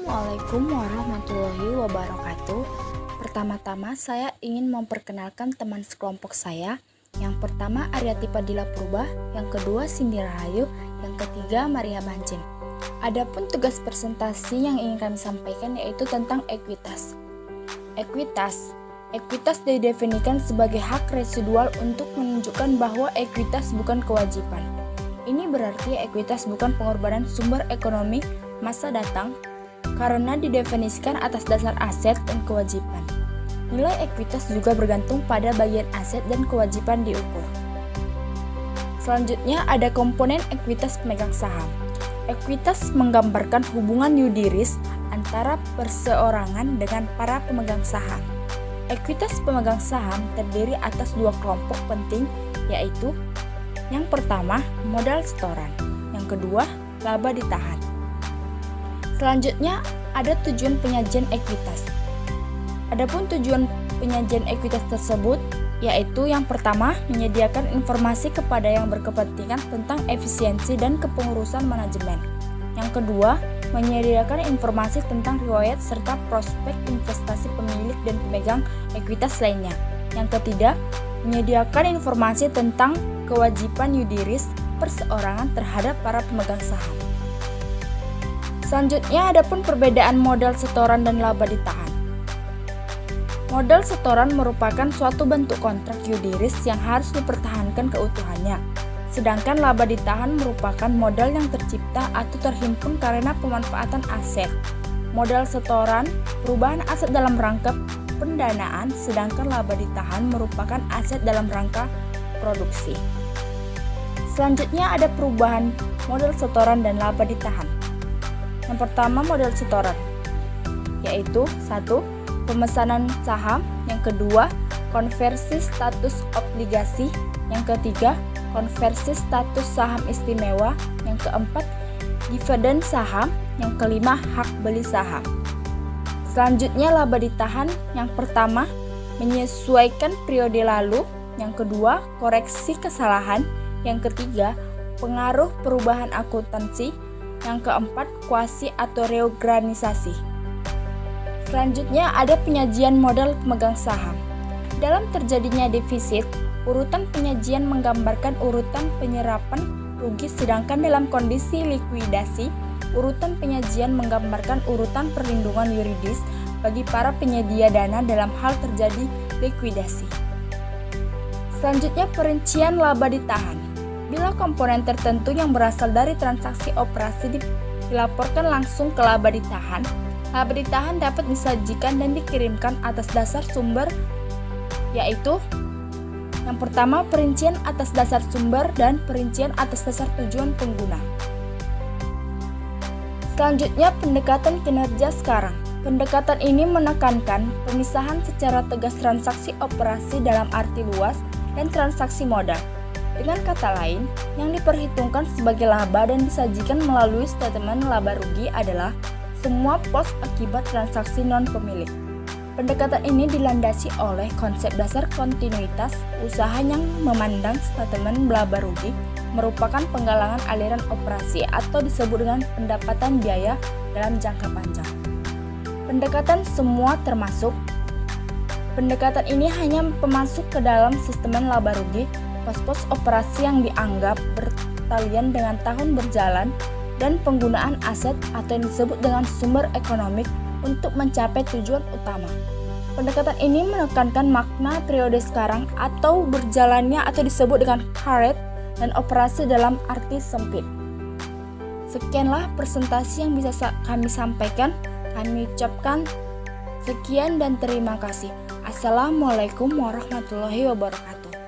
Assalamualaikum warahmatullahi wabarakatuh. Pertama-tama saya ingin memperkenalkan teman sekelompok saya. Yang pertama Aryati Padilla Purba, yang kedua Cindy Rahayu, yang ketiga Maria Bancin. Adapun tugas presentasi yang ingin kami sampaikan yaitu tentang ekuitas. Ekuitas didefinisikan sebagai hak residual untuk menunjukkan bahwa ekuitas bukan kewajiban. Ini berarti ekuitas bukan pengorbanan sumber ekonomi masa datang, karena didefinisikan atas dasar aset dan kewajiban. Nilai ekuitas juga bergantung pada bagian aset dan kewajiban diukur. Selanjutnya ada komponen ekuitas pemegang saham. Ekuitas menggambarkan hubungan yudiris antara perseorangan dengan para pemegang saham. Ekuitas pemegang saham terdiri atas dua kelompok penting, yaitu yang pertama modal setoran, yang kedua laba ditahan. Selanjutnya ada tujuan penyajian ekuitas. Adapun tujuan penyajian ekuitas tersebut yaitu yang pertama menyediakan informasi kepada yang berkepentingan tentang efisiensi dan kepengurusan manajemen. Yang kedua, menyediakan informasi tentang riwayat serta prospek investasi pemilik dan pemegang ekuitas lainnya. Yang ketiga, menyediakan informasi tentang kewajiban yudiris perseorangan terhadap para pemegang saham. Selanjutnya, adapun perbedaan modal setoran dan laba ditahan. Modal setoran merupakan suatu bentuk kontrak yudiris yang harus dipertahankan keutuhannya. Sedangkan laba ditahan merupakan modal yang tercipta atau terhimpun karena pemanfaatan aset. Modal setoran, perubahan aset dalam rangka pendanaan, sedangkan laba ditahan merupakan aset dalam rangka produksi. Selanjutnya ada perubahan modal setoran dan laba ditahan. Yang pertama modal setoran, yaitu 1. Pemesanan saham, yang kedua konversi status obligasi, yang ketiga konversi status saham istimewa, yang keempat dividen saham, yang kelima hak beli saham. Selanjutnya laba ditahan, yang pertama menyesuaikan periode lalu, yang kedua koreksi kesalahan, yang ketiga pengaruh perubahan akuntansi, yang keempat kuasi atau reorganisasi. Selanjutnya ada penyajian modal pemegang saham. Dalam terjadinya defisit, urutan penyajian menggambarkan urutan penyerapan rugi, sedangkan dalam kondisi likuidasi, urutan penyajian menggambarkan urutan perlindungan yuridis bagi para penyedia dana dalam hal terjadi likuidasi. Selanjutnya perincian laba ditahan. Bila komponen tertentu yang berasal dari transaksi operasi dilaporkan langsung ke laba ditahan dapat disajikan dan dikirimkan atas dasar sumber, yaitu yang pertama perincian atas dasar sumber dan perincian atas dasar tujuan pengguna. Selanjutnya pendekatan kinerja sekarang. Pendekatan ini menekankan pemisahan secara tegas transaksi operasi dalam arti luas dan transaksi modal. Dengan kata lain, yang diperhitungkan sebagai laba dan disajikan melalui statement laba rugi adalah semua pos akibat transaksi non-pemilik. Pendekatan ini dilandasi oleh konsep dasar kontinuitas usaha yang memandang statement laba rugi merupakan penggalangan aliran operasi atau disebut dengan pendapatan biaya dalam jangka panjang. Pendekatan semua termasuk. Pendekatan ini hanya pemasuk ke dalam sistem laba rugi pos-pos operasi yang dianggap bertalian dengan tahun berjalan dan penggunaan aset atau yang disebut dengan sumber ekonomik untuk mencapai tujuan utama. Pendekatan ini menekankan makna periode sekarang atau berjalannya atau disebut dengan current dan operasi dalam arti sempit. Sekianlah presentasi yang bisa kami sampaikan. Kami ucapkan sekian dan terima kasih. Assalamualaikum warahmatullahi wabarakatuh.